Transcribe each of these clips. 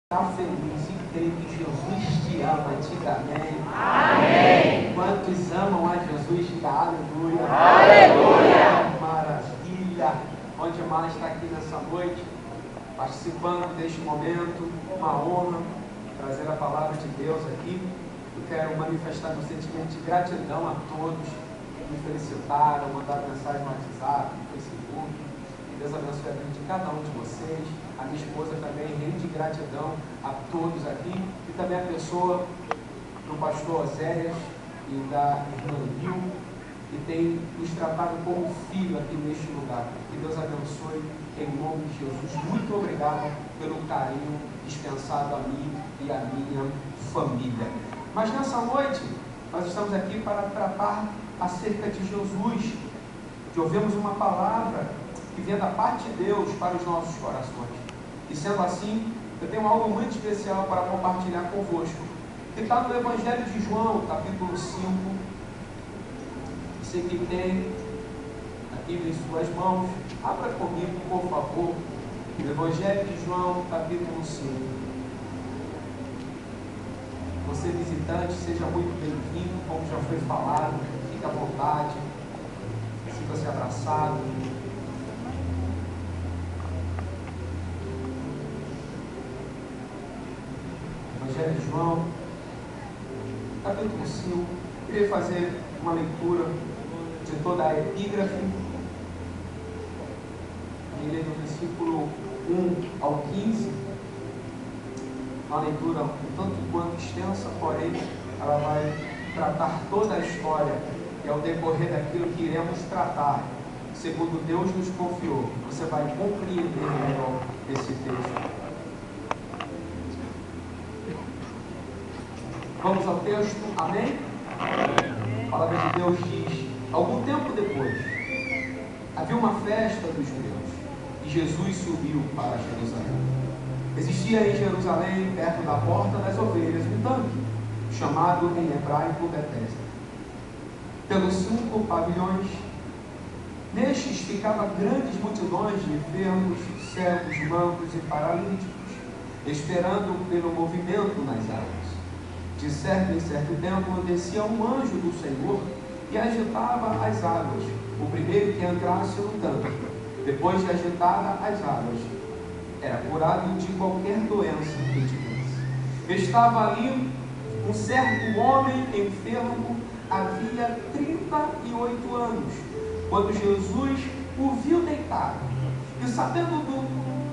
Está feliz e crê que Jesus te ama, diga amém. Amém. Quantos amam a Jesus, diga aleluia. Aleluia. Maravilha. Bom demais estar aqui nessa noite, participando deste momento. Uma honra trazer a palavra de Deus aqui. Eu quero manifestar meu sentimento de gratidão a todos que me felicitaram, mandaram mensagem no WhatsApp, no Facebook. Que Deus abençoe a vida de cada um de vocês. A minha esposa também rende gratidão a todos aqui. E também a pessoa do pastor Oséias e da irmã Gil, que tem nos tratado como filho aqui neste lugar. Que Deus abençoe em nome de Jesus. Muito obrigado pelo carinho dispensado a mim e a minha família. Mas nessa noite, nós estamos aqui para tratar acerca de Jesus, de ouvirmos uma palavra que vem da parte de Deus para os nossos corações. E sendo assim, eu tenho algo muito especial para compartilhar convosco, que está no Evangelho de João, capítulo 5. Você que tem aqui em suas mãos, abra comigo, por favor, o Evangelho de João, capítulo 5. Você visitante, seja muito bem-vindo, como já foi falado, fique à vontade, sinta-se abraçado. Evangelho de João, capítulo 5. Eu queria fazer uma leitura de toda a epígrafe. E ler do versículo 1 ao 15. Uma leitura um tanto quanto extensa, porém ela vai tratar toda a história, e ao decorrer daquilo que iremos tratar, segundo Deus nos confiou, você vai compreender melhor esse texto. Vamos ao texto, amém? A palavra de Deus diz: algum tempo depois, havia uma festa dos judeus, e Jesus subiu para Jerusalém. Existia em Jerusalém, perto da porta das ovelhas, um tanque, chamado em hebraico Betesda, pelos 5 pavilhões. Nestes ficavam grandes multidões de enfermos, cegos, mancos e paralíticos, esperando pelo movimento nas águas. De certo em certo tempo descia um anjo do Senhor e agitava as águas, o primeiro que entrasse no tanque, depois de agitada as águas, era curado de qualquer doença que tivesse. Estava ali um certo homem enfermo, havia 38 anos, quando Jesus o viu deitado, e sabendo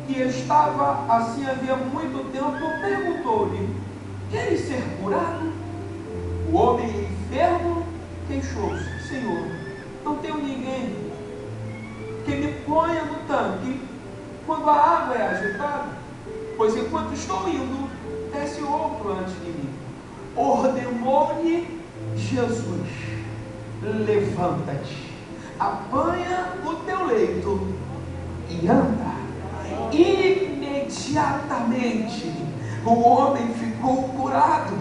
que estava assim havia muito tempo, perguntou-lhe: queres ser curado? O homem enfermo queixou-se: Senhor, não tenho ninguém que me ponha no tanque quando a água é agitada, pois enquanto estou indo, desce outro antes de mim. Ordenou-lhe Jesus: levanta-te, apanha o teu leito e anda. Imediatamente o homem ficou curado,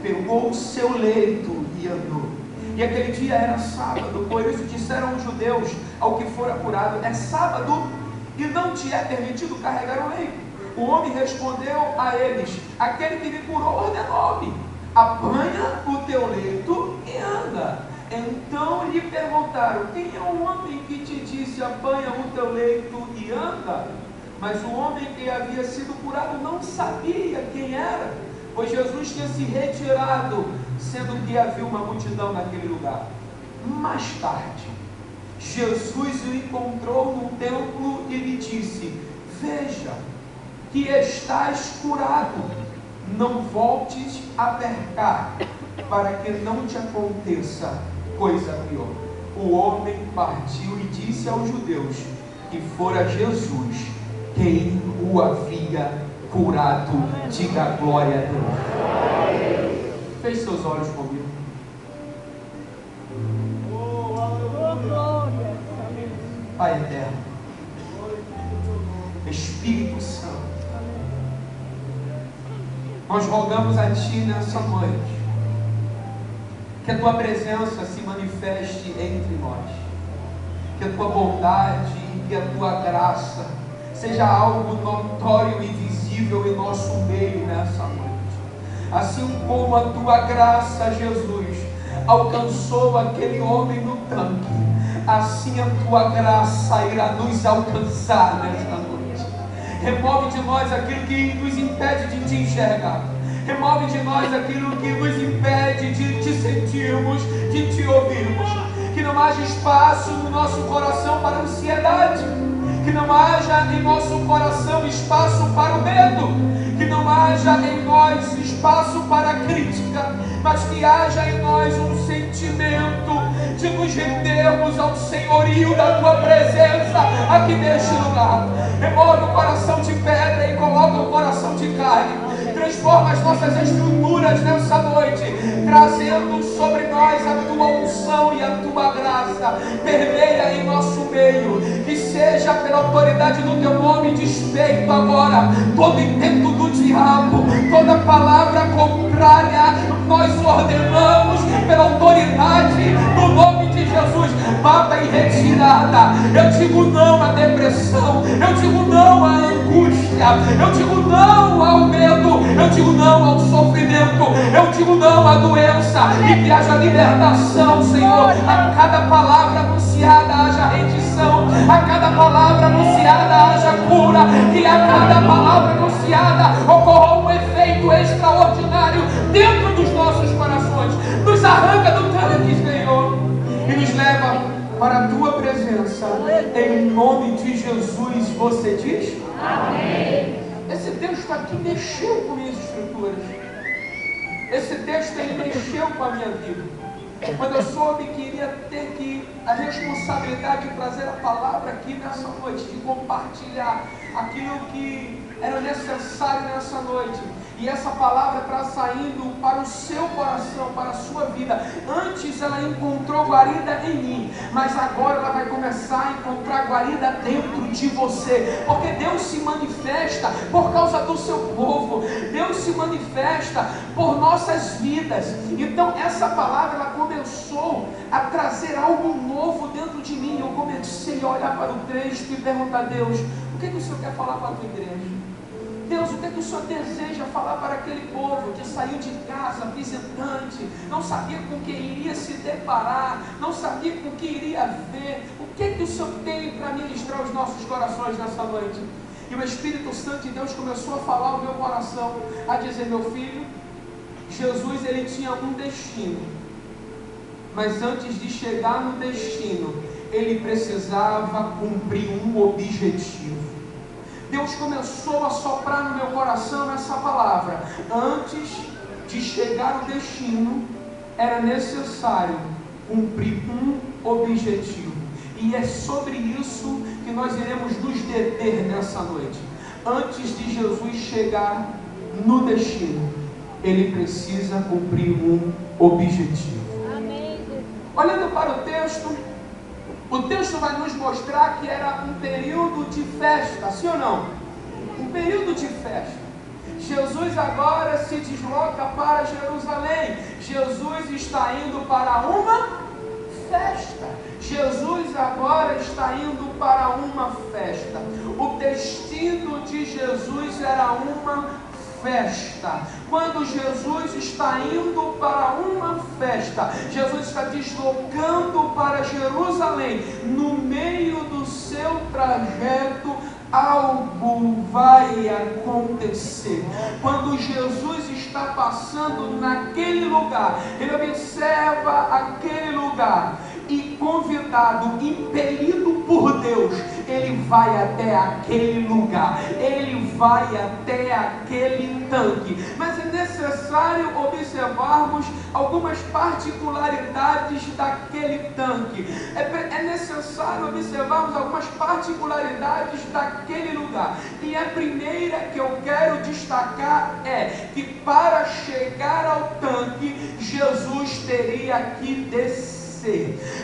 pegou o seu leito e andou. E aquele dia era sábado, por isso disseram os judeus ao que fora curado: é sábado e não te é permitido carregar o leito. O homem respondeu a eles: aquele que me curou ordenou-me: apanha o teu leito e anda. Então lhe perguntaram: quem é o homem que te disse apanha o teu leito e anda? Mas o homem que havia sido curado não sabia quem era, pois Jesus tinha se retirado, sendo que havia uma multidão naquele lugar. Mais tarde, Jesus o encontrou no templo e lhe disse: veja que estás curado, não voltes a pecar, para que não te aconteça coisa pior. O homem partiu e disse aos judeus que fora Jesus quem o havia curado. Diga glória a Deus. Feche seus olhos comigo. Pai eterno, Espírito Santo, nós rogamos a Ti nessa noite, que a Tua presença se manifeste entre nós, que a Tua bondade e a Tua graça seja algo notório e visível visível em nosso meio nessa noite. Assim como a tua graça, Jesus, alcançou aquele homem no tanque, assim a tua graça irá nos alcançar nesta noite. Remove de nós aquilo que nos impede de te enxergar. Remove de nós aquilo que nos impede de te sentirmos, de te ouvirmos. Que não haja espaço no nosso coração para a ansiedade. Que não haja em nosso coração espaço para o medo. Que não haja em nós espaço para a crítica, mas que haja em nós um sentimento de nos rendermos ao senhorio da tua presença aqui neste lugar. Remove o coração de pedra e coloca o coração de carne. Transforma as nossas estruturas nessa noite, trazendo sobre nós a tua unção e a tua graça. Permeia em nosso meio, que seja pela autoridade do teu nome desfeito agora todo intento do diabo, toda palavra contrária, nós ordenamos pela autoridade do nome de Jesus, bata em retirada. Eu digo não à depressão, eu digo não à angústia, eu digo não ao medo, eu digo não ao sofrimento, eu digo não à doença, e que haja libertação, Senhor. A cada palavra anunciada haja rendição, a cada palavra anunciada haja cura, que a cada palavra anunciada ocorra um efeito extraordinário dentro dos nossos corações. Nos arranca do tanque, Senhor, e nos leva para a tua presença. Em nome de Jesus, você diz? Amém. Esse texto aqui mexeu com minhas estruturas. Esse texto ele mexeu com a minha vida. Quando eu soube que iria ter a responsabilidade de trazer a palavra aqui nessa noite, de compartilhar aquilo que era necessário nessa noite. E essa palavra está saindo para o seu coração, para a sua vida. Antes ela encontrou guarida em mim, mas agora ela vai começar a encontrar guarida dentro de você. Porque Deus se manifesta por causa do seu povo. Deus se manifesta por nossas vidas. Então essa palavra ela começou a trazer algo novo dentro de mim. Eu comecei a olhar para o texto e perguntar a Deus: o que o Senhor quer falar para a tua igreja? Deus, o que o Senhor deseja falar para aquele povo que saiu de casa visitante, não sabia com que iria se deparar, não sabia com que iria ver? O que o Senhor tem para ministrar os nossos corações nessa noite? E o Espírito Santo de Deus começou a falar ao meu coração, a dizer: meu filho, Jesus ele tinha um destino, mas antes de chegar no destino, ele precisava cumprir um objetivo. Deus começou a soprar no meu coração essa palavra. Antes de chegar ao destino, era necessário cumprir um objetivo. E é sobre isso que nós iremos nos deter nessa noite. Antes de Jesus chegar no destino, ele precisa cumprir um objetivo. Amém. Olhando para o texto vai nos mostrar que era um período de festa, sim ou não? Um período de festa. Jesus agora se desloca para Jerusalém. Jesus está indo para uma festa. Jesus agora está indo para uma festa. O destino de Jesus era uma festa. Quando Jesus está indo para uma festa, Jesus está deslocando para Jerusalém. No meio do seu trajeto, algo vai acontecer. Quando Jesus está passando naquele lugar, ele observa aquele lugar e, convidado, impelido por Deus, ele vai até aquele lugar, ele vai até aquele tanque. Mas é necessário observarmos algumas particularidades daquele tanque. É necessário observarmos algumas particularidades daquele lugar. E a primeira que eu quero destacar é que para chegar ao tanque, Jesus teria que descer.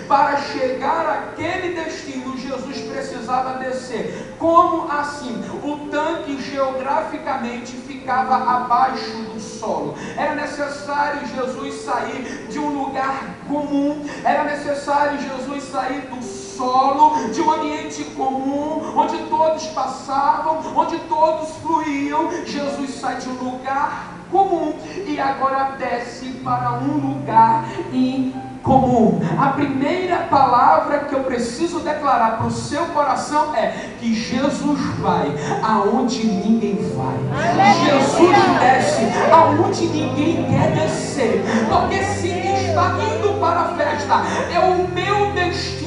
Para chegar àquele destino, Jesus precisava descer. Como assim? O tanque geograficamente ficava abaixo do solo. Era necessário Jesus sair de um lugar comum. Era necessário Jesus sair do solo solo, de um ambiente comum, onde todos passavam, onde todos fluíam. Jesus sai de um lugar comum e agora desce para um lugar incomum. A primeira palavra que eu preciso declarar para o seu coração é que Jesus vai aonde ninguém vai. Jesus desce aonde ninguém quer descer, porque se está indo para a festa, é o meu destino.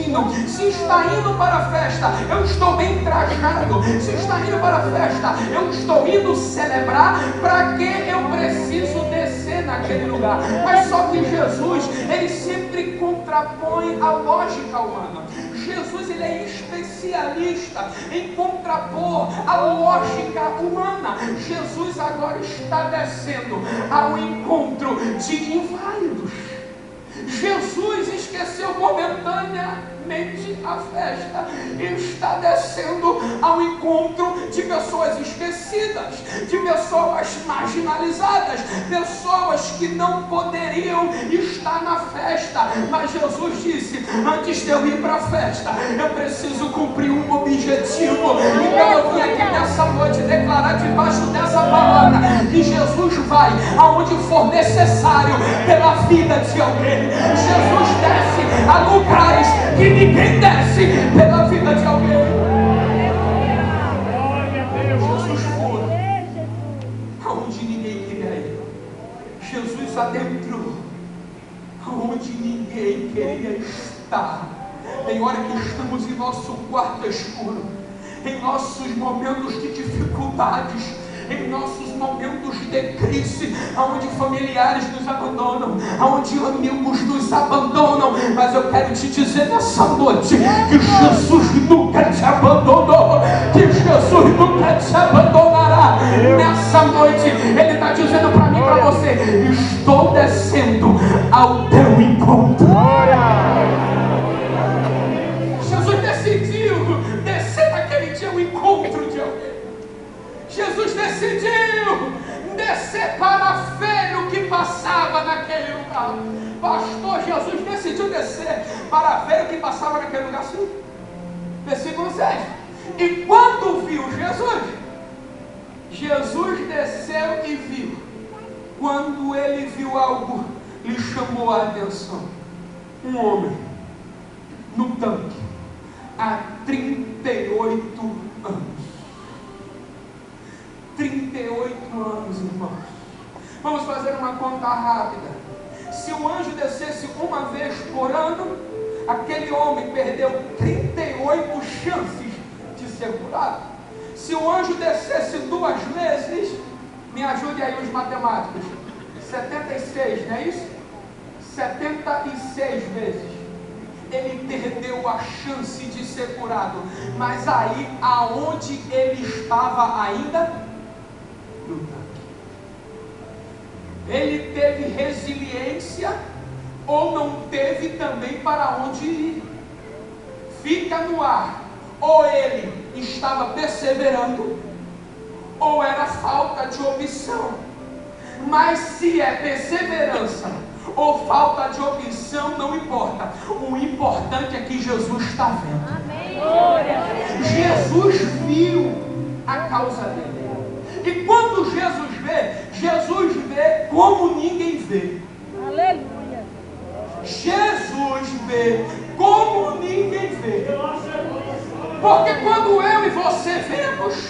Se está indo para a festa, eu estou bem trajado. Se está indo para a festa, eu estou indo celebrar. Para que eu preciso descer naquele lugar? Mas só que Jesus, ele sempre contrapõe a lógica humana. Jesus, ele é especialista em contrapor a lógica humana. Jesus agora está descendo ao encontro de inválidos. Jesus esqueceu momentaneamente a festa e está descendo ao encontro de pessoas esquecidas, de pessoas marginalizadas, pessoas que não poderiam estar na festa. Mas Jesus disse: antes de eu ir para a festa, eu preciso cumprir um objetivo. Então eu vim aqui nessa noite declarar debaixo dessa palavra que Jesus vai aonde for necessário pela vida de alguém. Jesus desce a lugares que ninguém desce pela vida de alguém. Jesus foi aonde ninguém queria ir. Jesus adentrou aonde ninguém queria estar. Tem hora que estamos em nosso quarto escuro, em nossos momentos de dificuldades, em nossos momentos de crise, onde familiares nos abandonam, onde amigos nos abandonam. Mas eu quero te dizer nessa noite que Jesus nunca te abandonou, que Jesus nunca te abandonará. Nessa noite Ele está dizendo para mim e para você: estou descendo ao teu encontro. Jesus decidiu descer naquele dia ao encontro de alguém. Jesus decidiu descer para ver o que passava naquele lugar. Pastor, Jesus decidiu descer para ver o que passava naquele lugar. Sim. Versículo 6. E quando viu Jesus desceu e viu. Quando ele viu algo, lhe chamou a atenção. Um homem no tanque há 38 anos. 38 anos, irmãos. Vamos fazer uma conta rápida. Se o anjo descesse uma vez por ano, aquele homem perdeu 38 chances de ser curado. Se o anjo descesse 2 vezes, me ajude aí os matemáticos, 76, não é isso? 76 vezes ele perdeu a chance de ser curado. Mas aí, aonde ele estava ainda? No tanque. Ele teve resiliência ou não teve também para onde ir? Fica no ar. Ou ele estava perseverando, ou era falta de opção. Mas se é perseverança ou falta de opção, não importa. O importante é que Jesus está vendo. Amém. Jesus viu a causa dele. E quando Jesus vê como ninguém vê. Aleluia. Jesus vê como ninguém vê. Porque quando eu e você vemos,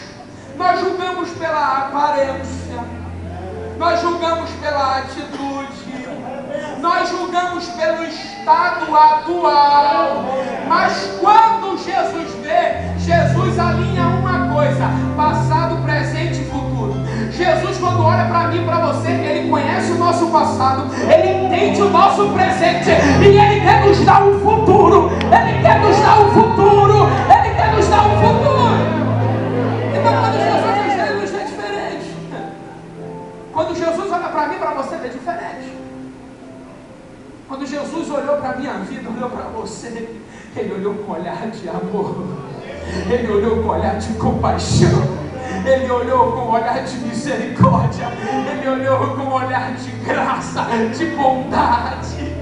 nós julgamos pela aparência, nós julgamos pela atitude, nós julgamos pelo estado atual. Mas quando Jesus vê, Jesus alinha uma coisa: passado, presente e futuro. Jesus, quando olha para mim e para você, Ele conhece o nosso passado, Ele entende o nosso presente e Ele quer nos dar um futuro. Ele quer nos dar um futuro. Ele quer nos dar um futuro. Então quando Jesus nos vê, Ele nos vê diferente. Quando Jesus olha para mim e para você, é diferente. Quando Jesus olhou para a minha vida, olhou para você, Ele olhou com um olhar de amor, Ele olhou com um olhar de compaixão, Ele olhou com um olhar de misericórdia, Ele olhou com um olhar de graça, de bondade.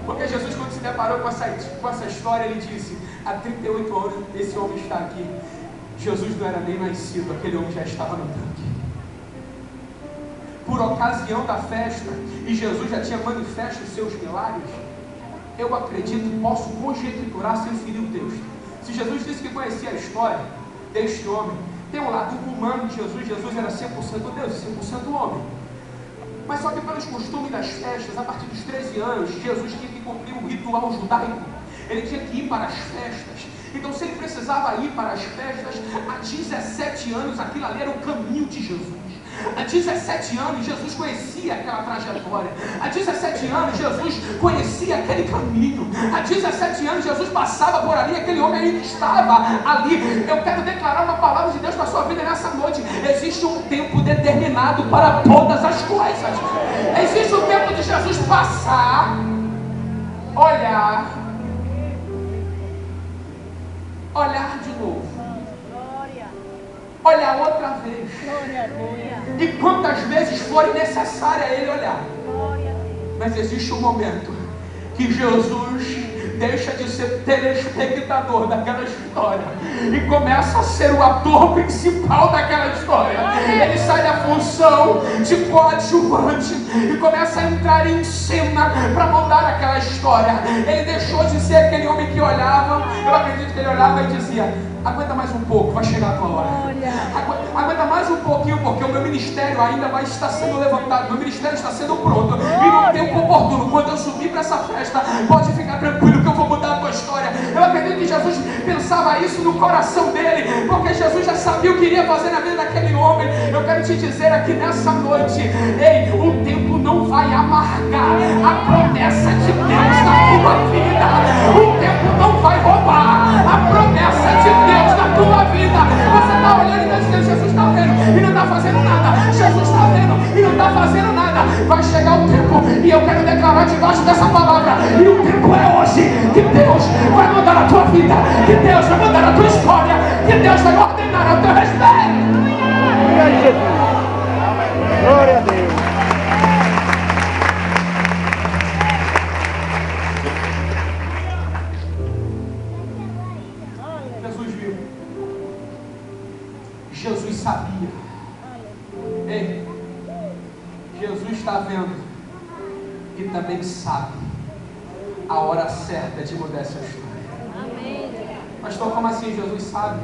Porque Jesus, quando se deparou com essa história, ele disse: há 38 anos esse homem está aqui. Jesus não era nem nascido, aquele homem já estava no tanque. Por ocasião da festa, e Jesus já tinha manifesto os seus milagres, eu acredito, posso conjecturar sem ferir o texto. Se Jesus disse que conhecia a história deste homem, tem um lado humano de Jesus. Jesus era 100% Deus e 100% homem. Mas só que pelos costumes das festas, a partir dos 13 anos, Jesus tinha que cumprir um ritual judaico. Ele tinha que ir para as festas. Então, se ele precisava ir para as festas, há 17 anos, aquilo ali era o caminho de Jesus. Há 17 anos, Jesus conhecia aquela trajetória. Há 17 anos, Jesus conhecia aquele caminho. Há 17 anos, Jesus passava por ali, aquele homem ainda estava ali. Eu quero declarar uma palavra de Deus para a sua vida nessa noite. Existe um tempo determinado para todas as coisas. Existe o tempo de Jesus passar, olhar de novo, olhar outra vez, e quantas vezes forem necessárias ele olhar. Mas existe um momento que Jesus deixa de ser telespectador daquela história e começa a ser o ator principal daquela história. Ele sai da função de coadjuvante e começa a entrar em cena para mudar aquela história. Ele deixou de ser aquele homem que olhava. Eu acredito que ele olhava e dizia: aguenta mais um pouco, vai chegar a tua hora. Aguenta mais um pouquinho, porque o meu ministério ainda vai estar sendo levantado. Meu ministério está sendo pronto. E no tempo oportuno, quando eu subir para essa festa, pode ficar tranquilo que eu vou mudar a tua história. Eu acredito que Jesus pensava isso no coração dele, porque Jesus já sabia o que iria fazer na vida daquele homem. Eu quero te dizer aqui nessa noite: ei, o tempo não vai amargar a promessa de Deus na tua vida. O tempo não vai roubar a promessa de Deus na tua vida. Você está olhando e está dizendo: Jesus está vendo e não está fazendo nada. Jesus está vendo e não está fazendo nada. Vai chegar o tempo, e eu quero declarar debaixo dessa palavra: e o tempo é hoje, que Deus vai mudar a tua vida, que Deus vai mudar a tua história, que Deus vai ordenar o teu respeito. Glória a Jesus. Glória a Deus. Jesus sabia. Ei, Jesus está vendo e também sabe a hora certa de mudar essa história. Amém. Pastor, como assim Jesus sabe?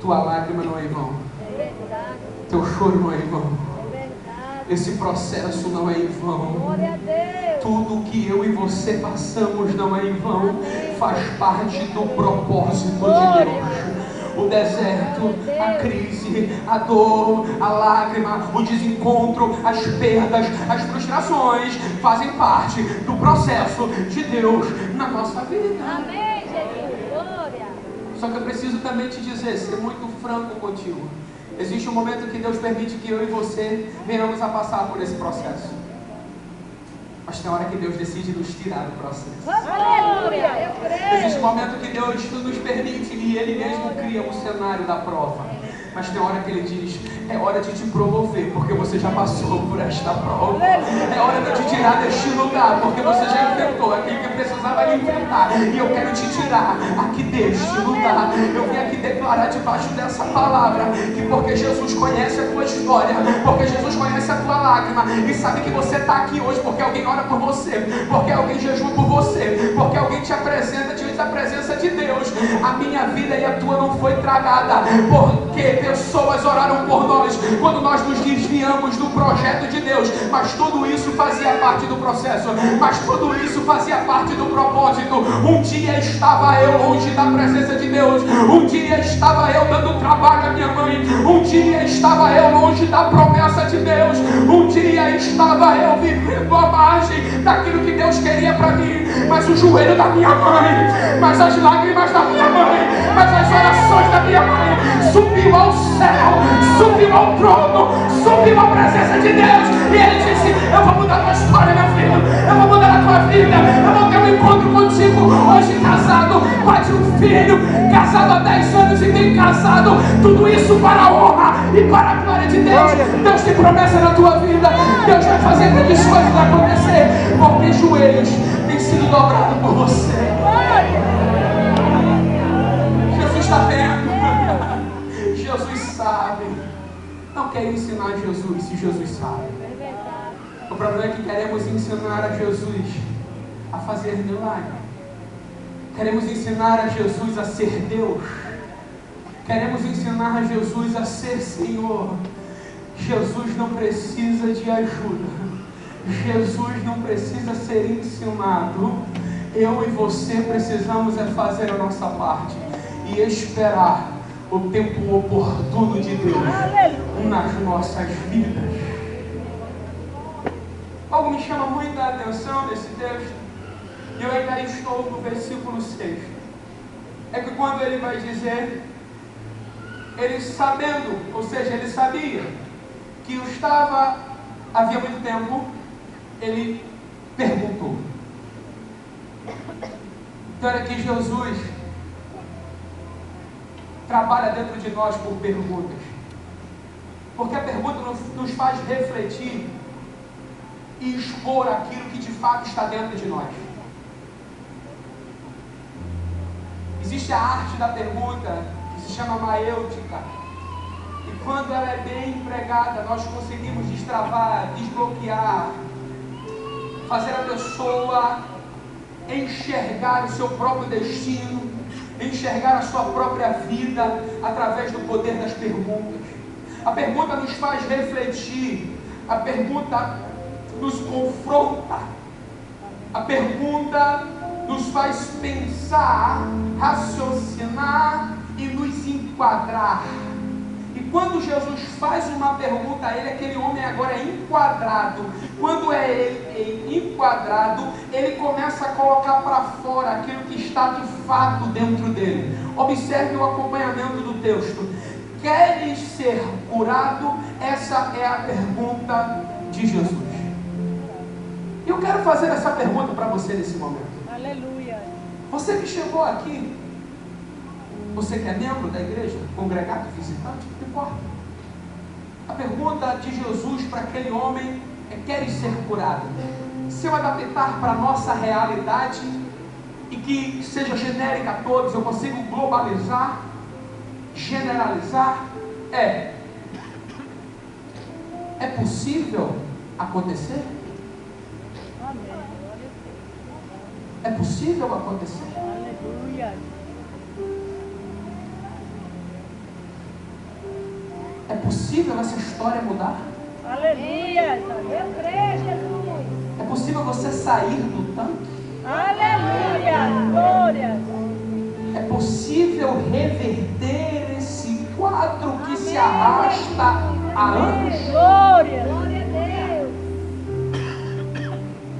Tua lágrima não é em vão. Teu choro não é em vão. Esse processo não é em vão. Tudo que eu e você passamos não é em vão. Faz parte do propósito de Deus. O deserto, a crise, a dor, a lágrima, o desencontro, as perdas, as frustrações fazem parte do processo de Deus na nossa vida. Amém, Jesus. Glória. Só que eu preciso também te dizer, ser muito franco contigo. Existe um momento que Deus permite que eu e você venhamos a passar por esse processo. Mas tem hora que Deus decide nos tirar do processo. Aleluia, eu creio. Existe um momento que Deus nos permite e Ele mesmo cria um cenário da prova. Mas tem hora que Ele diz: é hora de te promover, porque você já passou por esta prova. É hora de te tirar deste lugar, porque você já enfrentou aquilo que precisava enfrentar. E eu quero te tirar aqui deste lugar. Eu vim aqui declarar debaixo dessa palavra que porque Jesus conhece a tua história, porque Jesus conhece a tua lágrima e sabe que você está aqui hoje porque alguém ora por você, porque alguém jejua por você, porque alguém te apresenta diante da presença de Deus. A minha vida e a tua não foi tragada, porque pessoas oraram por nós quando nós nos desviamos do projeto de Deus, mas tudo isso fazia parte do processo, mas tudo isso fazia parte do propósito. Um dia estava eu longe da presença de Deus, um dia estava eu dando trabalho à minha mãe, um dia estava eu longe da promessa de Deus, um dia estava eu vivendo a margem daquilo que Deus queria para mim, mas o joelho da minha mãe, mas as lágrimas da minha mãe, mas as orações da minha mãe subiu ao céu, subiu ao trono, subiu à presença de Deus, e Ele disse: eu vou mudar a tua história, meu filho, eu vou mudar a tua vida, eu vou ter um encontro contigo. Hoje casado, pai de um filho, casado há 10 anos e bem casado, tudo isso para a honra e para a glória de Deus. Deus tem promessa na tua vida, Deus vai fazer grandes coisas acontecer, porque joelhos têm sido dobrado por você. Jesus está vendo. Jesus sabe. Não quer ensinar Jesus se Jesus sabe. O problema é que queremos ensinar a Jesus a fazer milagre. Queremos ensinar a Jesus a ser Deus. Queremos ensinar a Jesus a ser Senhor. Jesus não precisa de ajuda. Jesus não precisa ser ensinado. Eu e você precisamos fazer a nossa parte e esperar o tempo oportuno de Deus nas nossas vidas. Algo me chama muito a atenção nesse texto, e eu ainda estou no versículo 6. É que quando ele vai dizer, ele sabendo, ou seja, ele sabia que estava havia muito tempo, ele perguntou. Então era que Jesus trabalha dentro de nós por perguntas, porque a pergunta nos faz refletir e expor aquilo que de fato está dentro de nós. Existe a arte da pergunta, que se chama maêutica, e quando ela é bem empregada, nós conseguimos destravar, desbloquear, fazer a pessoa enxergar o seu próprio destino, enxergar a sua própria vida através do poder das perguntas. A pergunta nos faz refletir, a pergunta nos confronta, a pergunta nos faz pensar, raciocinar e nos enquadrar. E quando Jesus faz uma pergunta a ele, aquele homem agora é enquadrado. Quando é ele enquadrado, ele começa a colocar para fora aquilo que está de fato dentro dele. Observe o acompanhamento do texto. Queres ser curado? Essa é a pergunta de Jesus. E eu quero fazer essa pergunta para você nesse momento. Aleluia. Você que chegou aqui, você que é membro da igreja, congregado, visitante, não importa. A pergunta de Jesus para aquele homem é: queres ser curado? Se eu adaptar para a nossa realidade e que seja genérica a todos, eu consigo globalizar, generalizar, é possível acontecer? É possível acontecer? Aleluia. É possível essa história mudar? Aleluia. Eu creio, Jesus. É possível você sair do tanque? Aleluia. Glória. É possível reverter esse quadro que se arrasta há anos? Glória. Glória a Deus.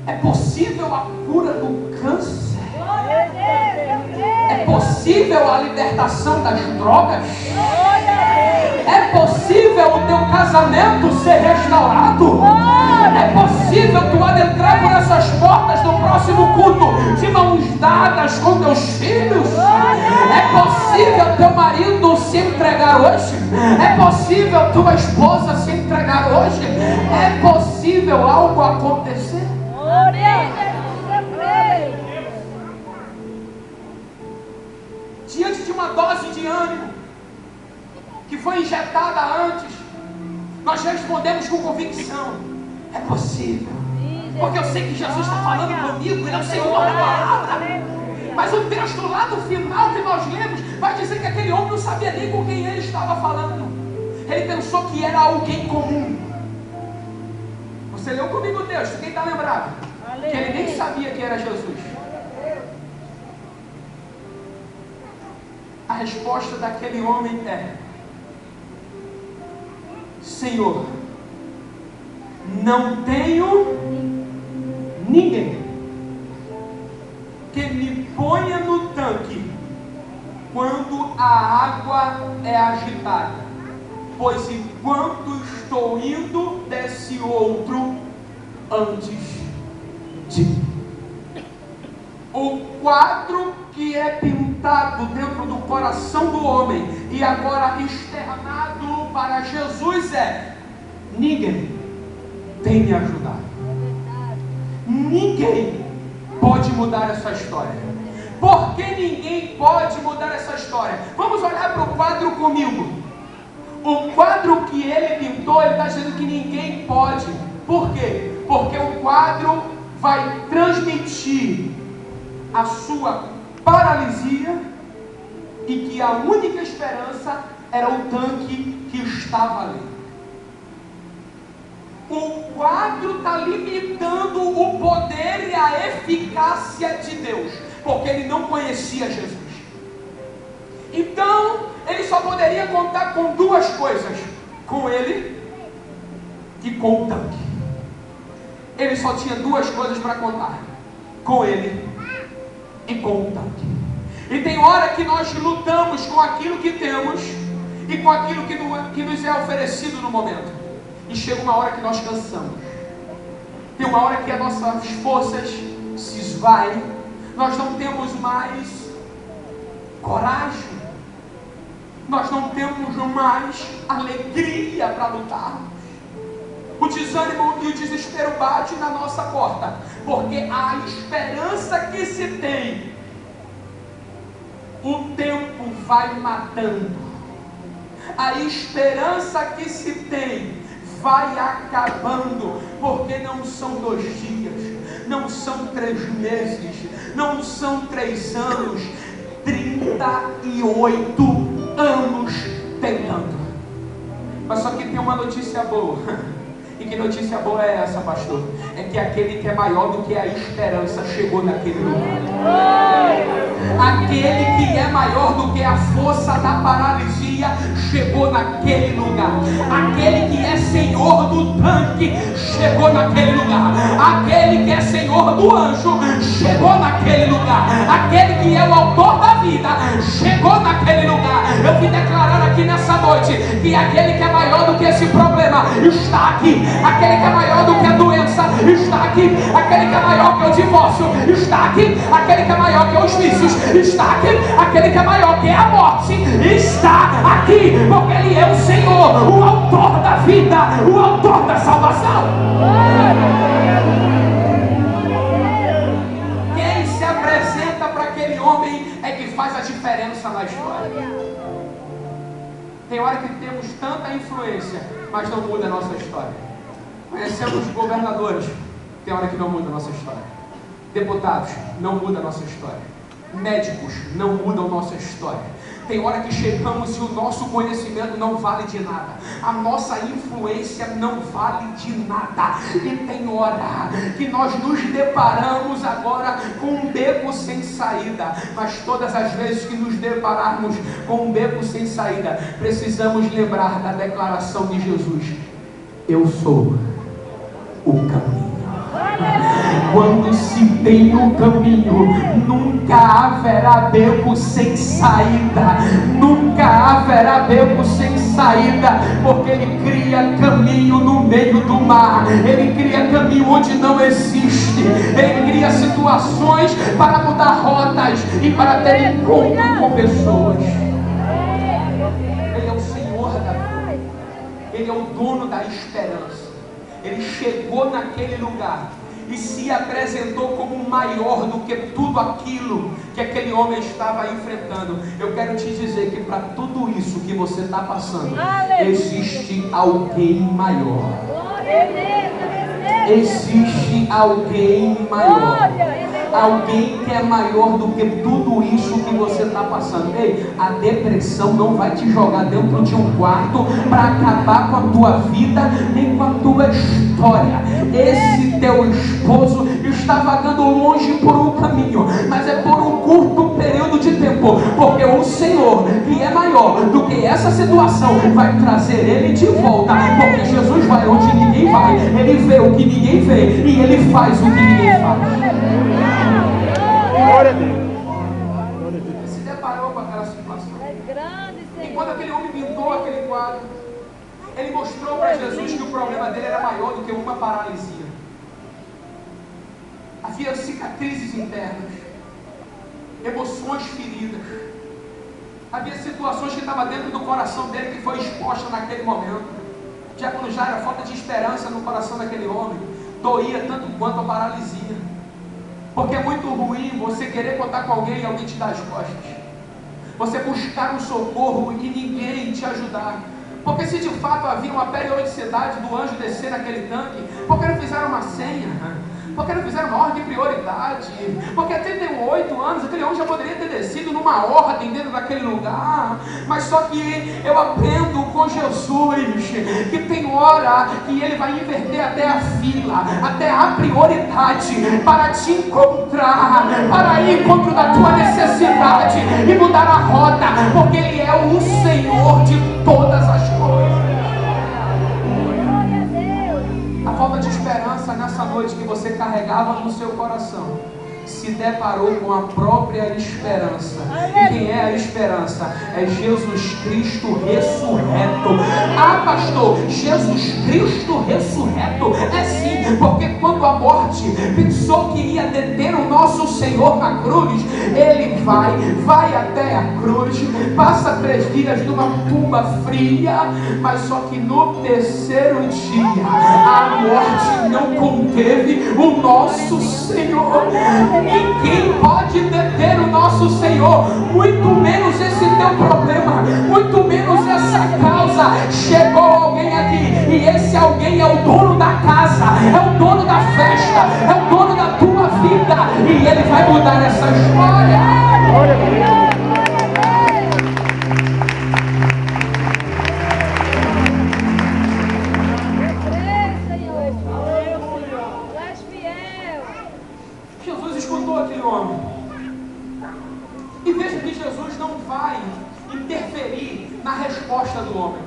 É possível a cura do câncer? Glória a Deus. Eu creio. É possível a libertação das drogas? Glória a Deus. É possível o teu casamento ser restaurado? É possível tu adentrar por essas portas do próximo culto de mãos dadas com teus filhos? É possível teu marido se entregar hoje? É possível tua esposa se entregar hoje? É possível algo acontecer? Glória a Jesus. Eu creio. Diante de uma dose de ânimo que foi injetada antes, nós respondemos com convicção: é possível, porque eu sei que Jesus está falando comigo, Ele é o Senhor da palavra. Mas o texto lá no final que nós lemos vai dizer que aquele homem não sabia nem com quem ele estava falando. Ele pensou que era alguém comum. Você leu comigo o texto, quem está lembrado? Que ele nem sabia que era Jesus. A resposta daquele homem é: Senhor, não tenho ninguém que me ponha no tanque quando a água é agitada, pois enquanto estou indo, desce outro antes de mim. O quadro que é pintado dentro do coração do homem e agora externado para Jesus é: ninguém tem me ajudado. Ninguém pode mudar essa história? Por que ninguém pode mudar essa história? Vamos olhar para o quadro comigo. O quadro que ele pintou, ele está dizendo que ninguém pode. Por quê? Porque o quadro vai transmitir a sua paralisia e que a única esperança era o tanque que estava ali. O quadro está limitando o poder e a eficácia de Deus, porque ele não conhecia Jesus. Então, ele só poderia contar com duas coisas: com ele e com o tanque. Ele só tinha duas coisas para contar: com ele e com o tanque. E tem hora que nós lutamos com aquilo que temos e com aquilo que nos é oferecido no momento. E chega uma hora que nós cansamos. Tem uma hora que as nossas forças se esvaem. Nós não temos mais coragem. Nós não temos mais alegria para lutar. O desânimo e o desespero batem na nossa porta, porque a esperança que se tem, o tempo vai matando. A esperança que se tem vai acabando, porque não são 2 dias, não são 3 meses, não são 3 anos, 38 anos tentando. Mas só que tem uma notícia boa. E que notícia boa é essa, pastor? É que aquele que é maior do que a esperança chegou naquele lugar. Aquele que é maior do que a força da paralisia chegou naquele lugar. Aquele que é senhor do tanque chegou naquele lugar. Aquele que é senhor do anjo chegou naquele lugar. Aquele que é o autor da vida chegou naquele lugar. Eu vim declarar aqui nessa noite que aquele que é maior do que esse problema está aqui. Aquele que é maior do que a doença está aqui. Aquele que é maior que o divórcio está aqui. Aquele que é maior que os vícios está aqui. Aquele que é maior que a morte está aqui, porque Ele é o Senhor, o autor da vida, o autor da salvação. Quem se apresenta para aquele homem é que faz a diferença na história. Tem hora que temos tanta influência, mas não muda a nossa história. Conhecemos governadores, tem hora que não muda a nossa história. Deputados, não muda a nossa história. Médicos, não mudam a nossa história. Tem hora que chegamos e o nosso conhecimento não vale de nada. A nossa influência não vale de nada. E tem hora que nós nos deparamos agora com um beco sem saída. Mas todas as vezes que nos depararmos com um beco sem saída, precisamos lembrar da declaração de Jesus: eu sou o caminho. Quando se tem um caminho, nunca haverá beco sem saída. Nunca haverá beco sem saída, porque Ele cria caminho no meio do mar. Ele cria caminho onde não existe. Ele cria situações para mudar rotas e para ter encontro com pessoas. Ele é o Senhor da vida. Ele é o dono da esperança. Ele chegou naquele lugar e se apresentou como maior do que tudo aquilo que aquele homem estava enfrentando. Eu quero te dizer que para tudo isso que você está passando, existe alguém maior. Existe alguém maior. Alguém que é maior do que tudo isso que você está passando. Ei, a depressão não vai te jogar dentro de um quarto para acabar com a tua vida, nem com a tua história. Esse teu esposo está vagando longe por um caminho, mas é por um curto período de tempo, porque o Senhor, que é maior do que essa situação, vai trazer ele de volta, porque Jesus vai onde ninguém vai. Ele vê o que ninguém vê e Ele faz o que ninguém faz. Glória a Deus. Ele se deparou com aquela situação. É grande, Senhor. E quando aquele homem pintou aquele quadro, ele mostrou para Jesus que o problema dele era maior do que uma paralisia. Havia cicatrizes internas, emoções feridas. Havia situações que estavam dentro do coração dele que foi exposta naquele momento. Diácono Jairo, a falta de esperança no coração daquele homem doía tanto quanto a paralisia. Porque é muito ruim você querer contar com alguém e alguém te dar as costas. Você buscar um socorro e ninguém te ajudar. Porque se de fato havia uma periodicidade do anjo descer naquele tanque, porque não fizeram uma senha? Porque não fizeram uma ordem de prioridade? Porque há 38 anos aquele homem já poderia ter descido numa ordem dentro daquele lugar. Mas só que eu aprendo com Jesus que tem hora que Ele vai inverter até a fila, até a prioridade, para te encontrar, para ir encontro da tua necessidade e mudar a rota, porque Ele é o Senhor de todas as coisas. A falta de esperança nessa noite que você carregava no seu coração se deparou com a própria esperança. E quem é a esperança? É Jesus Cristo ressurreto. Ah, pastor, Jesus Cristo ressurreto? É sim, porque quando a morte pensou que ia deter o nosso Senhor na cruz, Ele vai até a cruz, passa 3 dias numa tumba fria, mas só que no terceiro dia a morte não conteve o nosso Senhor. Ninguém pode deter o nosso Senhor, muito menos esse teu problema, muito menos essa causa. Chegou alguém aqui, e esse alguém é o dono da casa, é o dono da festa, é o dono da tua vida, e Ele vai mudar essa história. Glória a Deus. Aquele homem. E veja que Jesus não vai interferir na resposta do homem.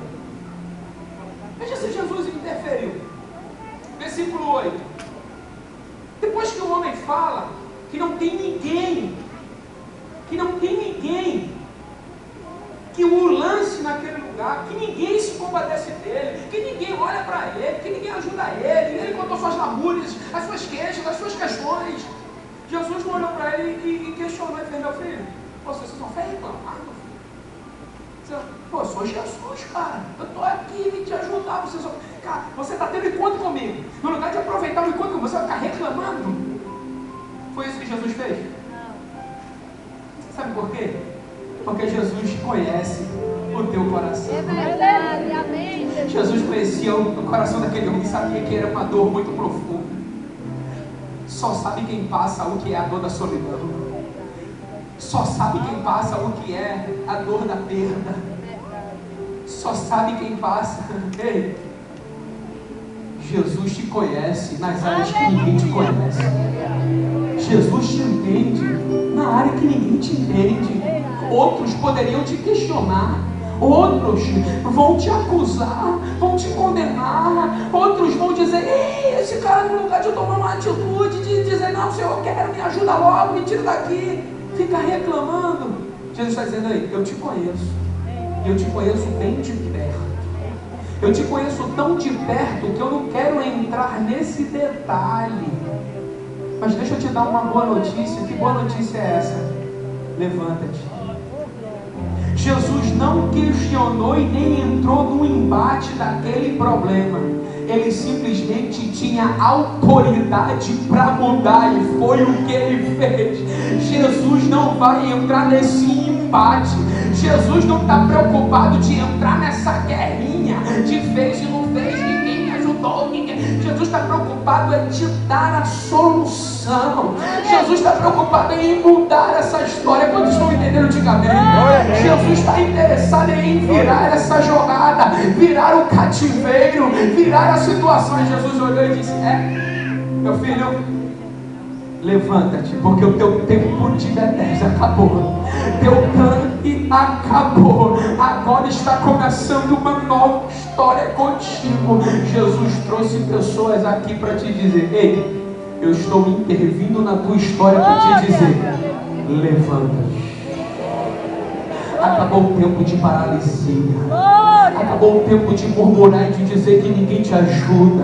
Veja se Jesus interferiu. Versículo 8. Depois que o homem fala que não tem ninguém que o lance naquele lugar, que ninguém se compadece dele, que ninguém olha para ele, que ninguém ajuda ele contou suas lamúrias, as suas queixas, as suas questões. Jesus não olhou para ele e questionou e fez: meu filho, você só fez reclamar, meu filho? Pô, eu sou Jesus, cara. Eu estou aqui vim te ajudar. Cara, você está tendo encontro comigo. No lugar de aproveitar o encontro comigo, você vai ficar reclamando. Foi isso que Jesus fez? Não. Sabe por quê? Porque Jesus conhece o teu coração. É verdade, amém. Jesus conhecia o coração daquele homem e sabia que era uma dor muito profunda. Só sabe quem passa o que é a dor da solidão. Só sabe quem passa o que é a dor da perda. Só sabe quem passa. Ei, Jesus te conhece nas áreas que ninguém te conhece. Jesus te entende na área que ninguém te entende. Outros poderiam te questionar. Outros vão te acusar, vão te condenar. Outros vão dizer: ei, esse cara, no lugar de tomar uma atitude de dizer: não, Senhor, eu quero, me ajuda logo, me tira daqui, fica reclamando. Jesus está dizendo aí: eu te conheço. E eu te conheço bem de perto. Eu te conheço tão de perto que eu não quero entrar nesse detalhe. Mas deixa eu te dar uma boa notícia. Que boa notícia é essa? Levanta-te. Jesus não questionou e nem entrou no embate daquele problema. Ele simplesmente tinha autoridade para mudar, e foi o que ele fez. Jesus não vai entrar nesse embate. Jesus não está preocupado de entrar nessa guerrinha de fez e não fez, ninguém me ajudou, Jesus está preocupado em te dar a solução. Jesus está preocupado em mudar essa história. Quantos estão entendendo? Diga amém. Jesus está interessado em virar essa jogada, virar o cativeiro, virar a situação. E Jesus olhou e disse: meu filho, levanta-te, porque o teu tempo de Bethesda acabou. Teu tanque acabou. Agora está começando uma nova história contigo. Jesus trouxe pessoas aqui para te dizer: ei, eu estou intervindo na tua história para te dizer: levanta-te. Acabou o tempo de paralisia. Acabou o tempo de murmurar e de dizer que ninguém te ajuda.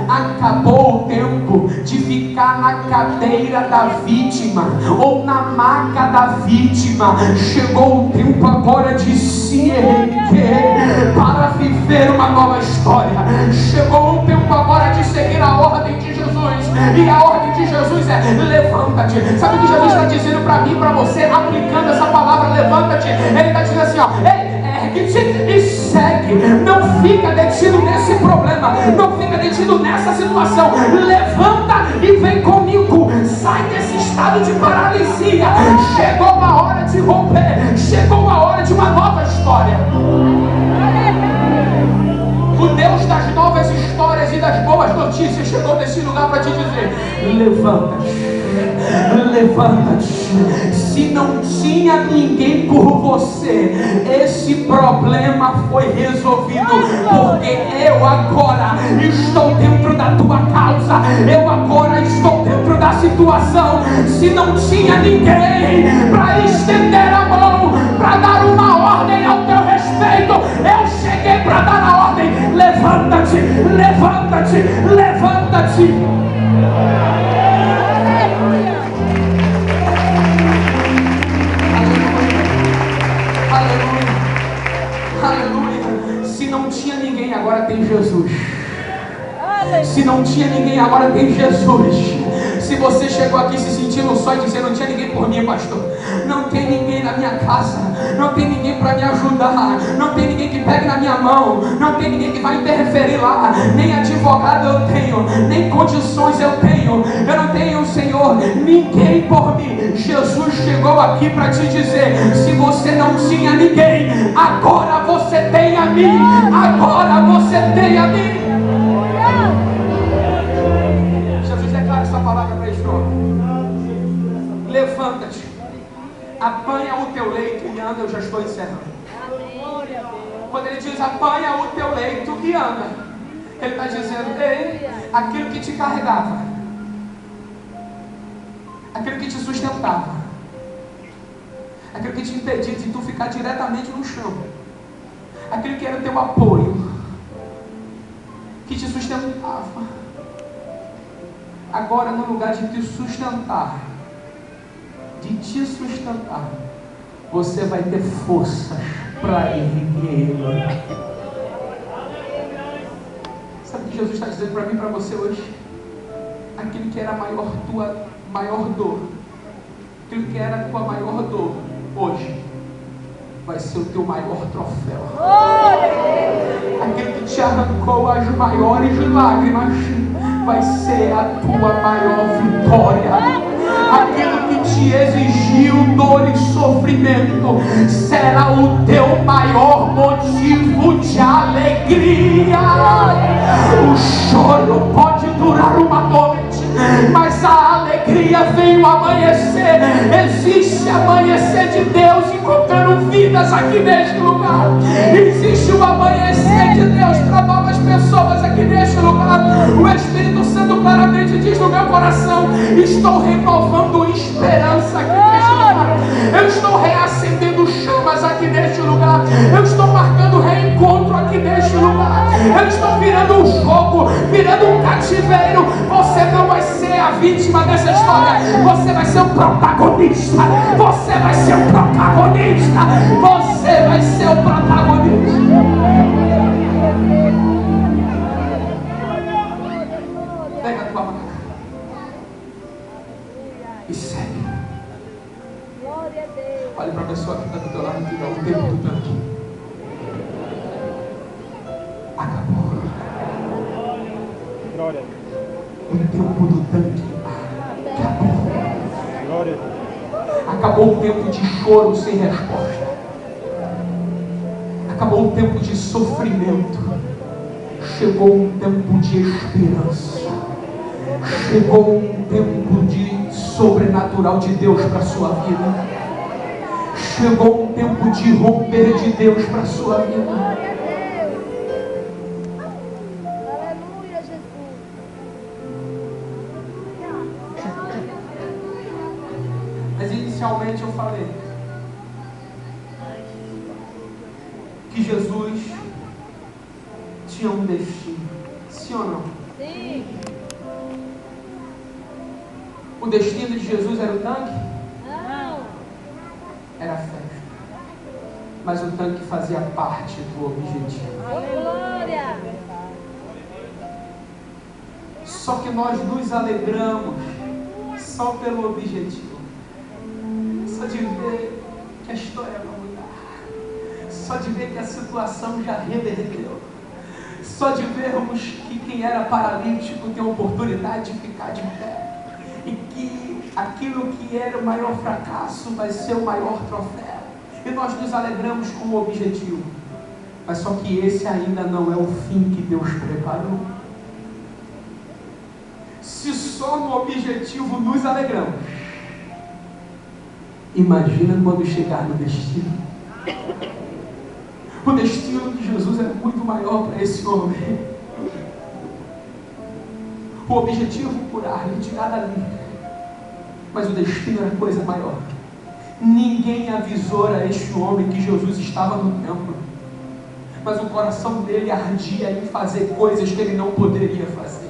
Acabou o tempo de ficar na cadeira da vítima ou na maca da vítima. Chegou o tempo agora de se erguer para viver uma nova história. Chegou o tempo agora de seguir a ordem de Jesus E a ordem de Jesus é: levanta-te. Sabe o que Jesus está dizendo para mim e para você, aplicando essa palavra levanta-te? Ele está dizendo assim, ó: ei, ergue-te e segue. Não fica detido nesse problema, não fica detido nessa situação. Levanta e vem comigo. Sai desse estado de paralisia. Chegou a hora de romper, chegou a hora de uma nova história. O Deus das novas histórias e das boas notícias chegou nesse lugar para te dizer: levanta-te, levanta-te. Se não tinha ninguém por você, esse problema foi resolvido, porque eu agora estou dentro da tua causa, eu agora estou dentro da situação. Se não tinha ninguém para estender a mão, para dar uma ordem ao teu respeito, eu cheguei para dar a ordem: levanta-te, levanta-te, levanta-te. Aleluia, aleluia. Se não tinha ninguém, agora tem Jesus. Se não tinha ninguém, agora tem Jesus. Se você chegou aqui se sentindo só e dizendo: não tinha ninguém por mim, pastor, não tem ninguém na minha casa, não tem ninguém para me ajudar, não tem ninguém que pegue na minha mão, não tem ninguém que vai interferir lá, nem advogado eu tenho, nem condições eu tenho, eu não tenho, Senhor, ninguém por mim. Jesus chegou aqui para te dizer: se você não tinha ninguém, agora você tem a mim, agora você tem a mim. Essa palavra para este homem: levanta-te, apanha o teu leito e anda. Eu já estou encerrando. Quando ele diz apanha o teu leito e anda, ele está dizendo: ei, aquilo que te carregava, aquilo que te sustentava, aquilo que te impedia de tu ficar diretamente no chão, aquilo que era o teu apoio, que te sustentava, agora, no lugar de te sustentar, você vai ter forças para erguê-lo. Sabe o que Jesus está dizendo para mim e para você hoje? Aquilo que era tua maior dor, aquilo que era a tua maior dor, hoje vai ser o teu maior troféu. Aquilo que te arrancou as maiores lágrimas vai ser a tua maior vitória. Aquilo que te exigiu dor e sofrimento será o teu maior motivo de alegria. O choro pode durar uma noite, mas a alegria vem o amanhecer. Existe amanhecer de Deus encontrando vidas aqui neste lugar. Existe o amanhecer de Deus para novas pessoas aqui neste lugar. O Espírito Santo claramente diz no meu coração: estou renovando esperança aqui neste lugar. Eu estou reacendendo chamas aqui neste lugar. Eu estou marcando reencontro aqui neste lugar. Eu estou virando um jogo, virando um cativeiro. Você não vai ser a vítima dessa história. Você vai ser o protagonista. Você vai ser o protagonista. Você vai ser o protagonista. Pega a tua mão e segue. Olha para a pessoa que está do teu lado e diga: o tempo do tanque acabou. Glória. O tempo do tanque acabou. Glória. Acabou o tempo de choro sem resposta. Acabou o tempo de sofrimento. Chegou um tempo de esperança. Chegou um tempo de sobrenatural de Deus para a sua vida. Chegou um tempo de romper de Deus para a sua vida. Aleluia, Jesus. Mas inicialmente eu falei que Jesus tinha um destino. Sim ou não? Sim. O destino de Jesus era o tanque? Não. Era a festa. Mas o tanque fazia parte do objetivo. Glória. Só que nós nos alegramos só pelo objetivo. Só de ver que a história vai mudar. Só de ver que a situação já reverteu. Só de vermos que quem era paralítico tem a oportunidade de ficar de pé. E que aquilo que era o maior fracasso vai ser o maior troféu. E nós nos alegramos com o objetivo. Mas só que esse ainda não é o fim que Deus preparou. Se só no objetivo nos alegramos, imagina quando chegar no destino. O destino de Jesus é muito maior para esse homem. O objetivo curar-lhe, tirar dali. Mas o destino era coisa maior. Ninguém avisou a este homem que Jesus estava no templo. Mas o coração dele ardia em fazer coisas que ele não poderia fazer.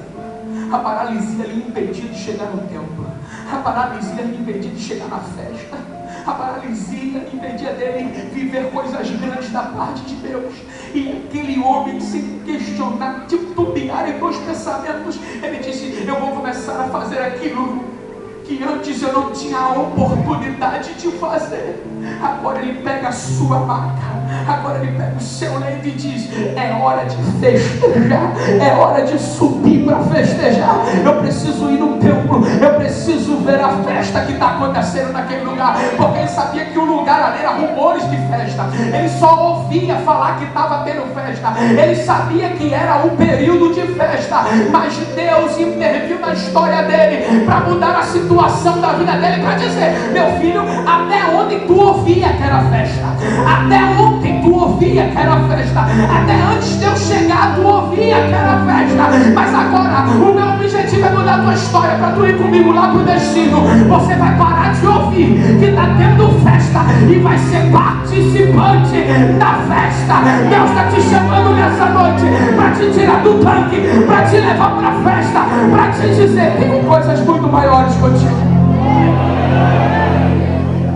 A paralisia lhe impedia de chegar no templo. A paralisia lhe impedia de chegar na festa. A paralisia impedia dele viver coisas grandes da parte de Deus. E aquele homem, sem questionar, titubear em dois pensamentos, ele disse: eu vou começar a fazer aquilo que antes eu não tinha a oportunidade de fazer. Agora ele pega a sua maca, agora ele pega o seu leite e diz: é hora de festejar, é hora de subir para festejar. Eu preciso ir no templo, eu preciso ver a festa que está acontecendo naquele lugar, porque ele sabia que o lugar ali era rumores de festa. Ele só ouvia falar que estava tendo festa, ele sabia que era um período de festa, mas Deus interviu na história dele para mudar a situação da vida dele, para dizer: meu filho, até ontem tu ouvia que era festa, até ontem tu ouvia que era festa, até antes de eu chegar tu ouvia que era festa, mas agora o meu objetivo é mudar a tua história para tu ir comigo lá pro destino. Você vai parar de ouvir que está tendo festa e vai ser participante da festa. Deus está te chamando nessa noite para te tirar do tanque, para te levar para a festa, para te dizer: tem coisas muito maiores contigo.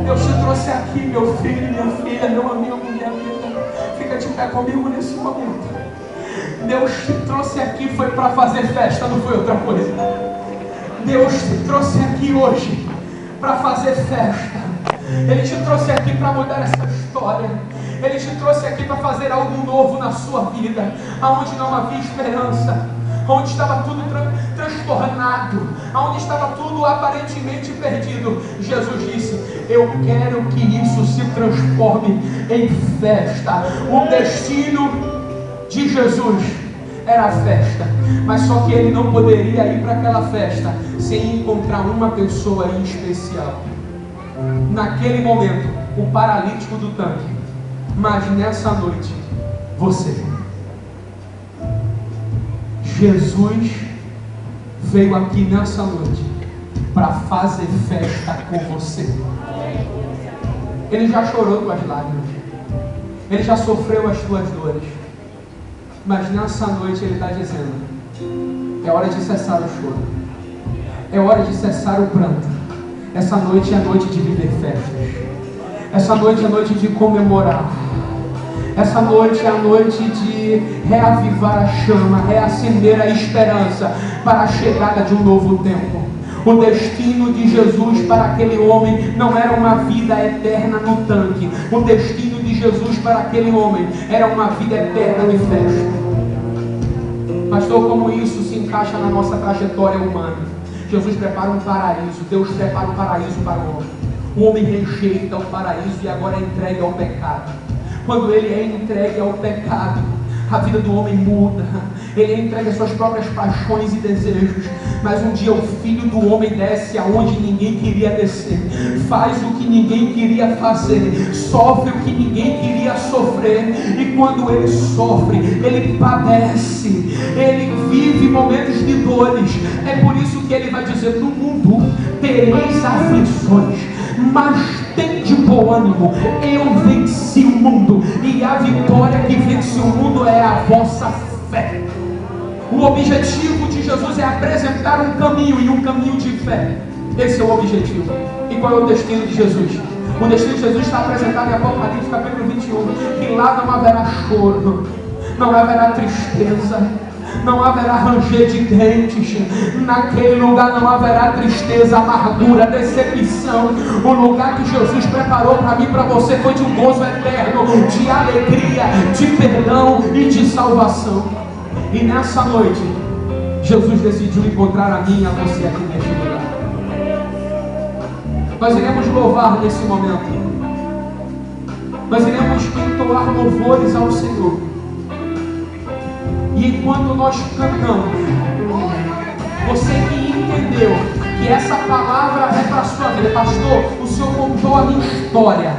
Deus te trouxe aqui, meu filho, minha filha, meu amigo, minha amiga. Fica de pé comigo nesse momento. Deus te trouxe aqui foi para fazer festa, não foi outra coisa. Deus te trouxe aqui hoje para fazer festa. Ele te trouxe aqui para mudar essa história. Ele te trouxe aqui para fazer algo novo na sua vida, aonde não havia esperança, onde estava tudo transtornado, onde estava tudo aparentemente perdido. Jesus disse: eu quero que isso se transforme em festa. O destino de Jesus era a festa, mas só que ele não poderia ir para aquela festa sem encontrar uma pessoa em especial. Naquele momento, o paralítico do tanque, mas nessa noite, você. Jesus veio aqui nessa noite para fazer festa com você. Ele já chorou tuas lágrimas, ele já sofreu as tuas dores, mas nessa noite ele está dizendo: é hora de cessar o choro, é hora de cessar o pranto. Essa noite é a noite de viver festas, essa noite é a noite de comemorar, essa noite é a noite de reavivar a chama, reacender a esperança para a chegada de um novo tempo. O destino de Jesus para aquele homem não era uma vida eterna no tanque. O destino de Jesus para aquele homem era uma vida eterna de festa. Pastor, como isso se encaixa na nossa trajetória humana? Jesus prepara um paraíso, Deus prepara um paraíso para o homem. O homem rejeita o paraíso e agora é entregue ao pecado. Quando ele é entregue ao pecado, a vida do homem muda. Ele é entregue às suas próprias paixões e desejos. Mas um dia o Filho do Homem desce aonde ninguém queria descer, faz o que ninguém queria fazer, sofre o que ninguém queria sofrer. E quando ele sofre, ele padece, ele vive momentos de dores. É por isso que ele vai dizer: no mundo tereis aflições, mas tende bom ânimo, eu venci o mundo. E a vitória que vence o mundo é a vossa fé. O objetivo de Jesus é apresentar um caminho, e um caminho de fé. Esse é o objetivo. E qual é o destino de Jesus? O destino de Jesus está apresentado em Apocalipse capítulo 21, que lá não haverá choro, não haverá tristeza, não haverá ranger de dentes, naquele lugar não haverá tristeza, amargura, decepção. O lugar que Jesus preparou para mim e para você foi de um gozo eterno, de alegria, de perdão e de salvação. E nessa noite, Jesus decidiu encontrar a mim e a você aqui neste lugar. Nós iremos louvar nesse momento. Nós iremos entoar louvores ao Senhor. E enquanto nós cantamos, você que entendeu que essa palavra é para a sua vida, pastor, o Senhor contou a minha história.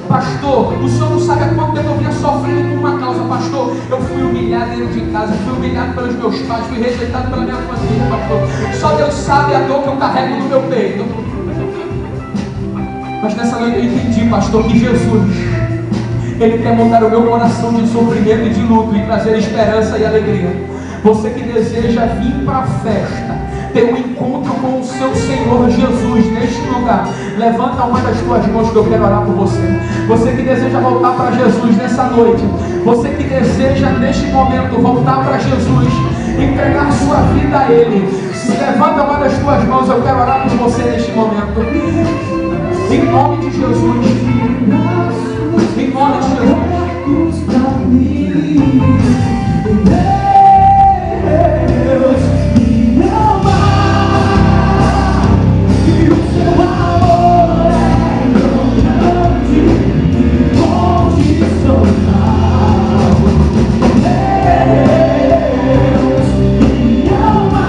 Pastor, o Senhor não sabe há quanto tempo eu vinha sofrendo com uma causa. Pastor, eu fui humilhado dentro de casa, fui humilhado pelos meus pais, fui rejeitado pela minha família, pastor. Só Deus sabe a dor que eu carrego no meu peito. Mas nessa noite eu entendi, pastor, que Jesus, Ele quer mudar o meu coração de sofrimento e de luto e trazer esperança e alegria. Você que deseja vir para a festa, ter um encontro com o seu Senhor Jesus neste lugar, levanta uma das tuas mãos que eu quero orar por você. Você que deseja voltar para Jesus nessa noite, você que deseja neste momento voltar para Jesus, entregar sua vida a Ele, levanta uma das tuas mãos, eu quero orar por você neste momento. Em nome de Jesus. Em nome de Jesus. Deus me ama e o seu amor é tão grande e incondicional. Deus me ama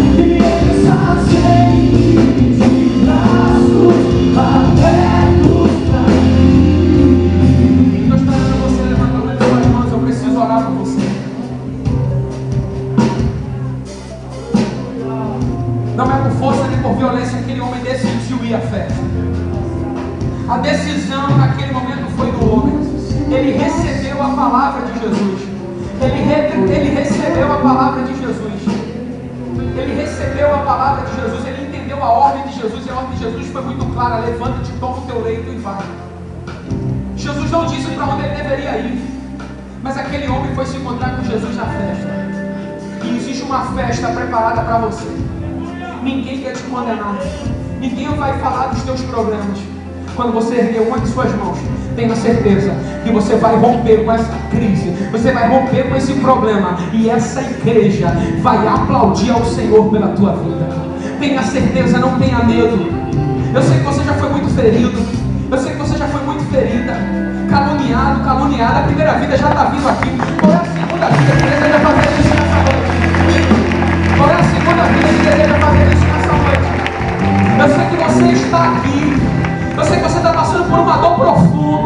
e Ele está sempre de braços abertos para mim. Eu estou esperando você levantar as suas mãos, eu preciso orar por você. Não é por força nem por violência que aquele homem decidiu ir à festa. A decisão naquele momento foi do homem. Ele recebeu a palavra de Jesus. Ele recebeu a palavra de Jesus. Ele recebeu a palavra de Jesus. Ele entendeu a ordem de Jesus. E a ordem de Jesus foi muito clara: levanta-te, toma o teu leito e vai. Jesus não disse para onde ele deveria ir, mas aquele homem foi se encontrar com Jesus na festa. E existe uma festa preparada para você. Ninguém quer te condenar. Ninguém vai falar dos teus problemas. Quando você erguer uma de suas mãos, tenha certeza que você vai romper com essa crise. Você vai romper com esse problema. E essa igreja vai aplaudir ao Senhor pela tua vida. Tenha certeza, não tenha medo. Eu sei que você já foi muito ferido. Eu sei que você já foi muito ferida. Caluniado, caluniada. A primeira vida já está vindo aqui. Qual é a segunda vida que deseja fazer isso nessa noite? Qual é a segunda vida que deseja fazer isso nessa noite? Eu sei que você está aqui. Eu sei que você está passando por uma dor profunda.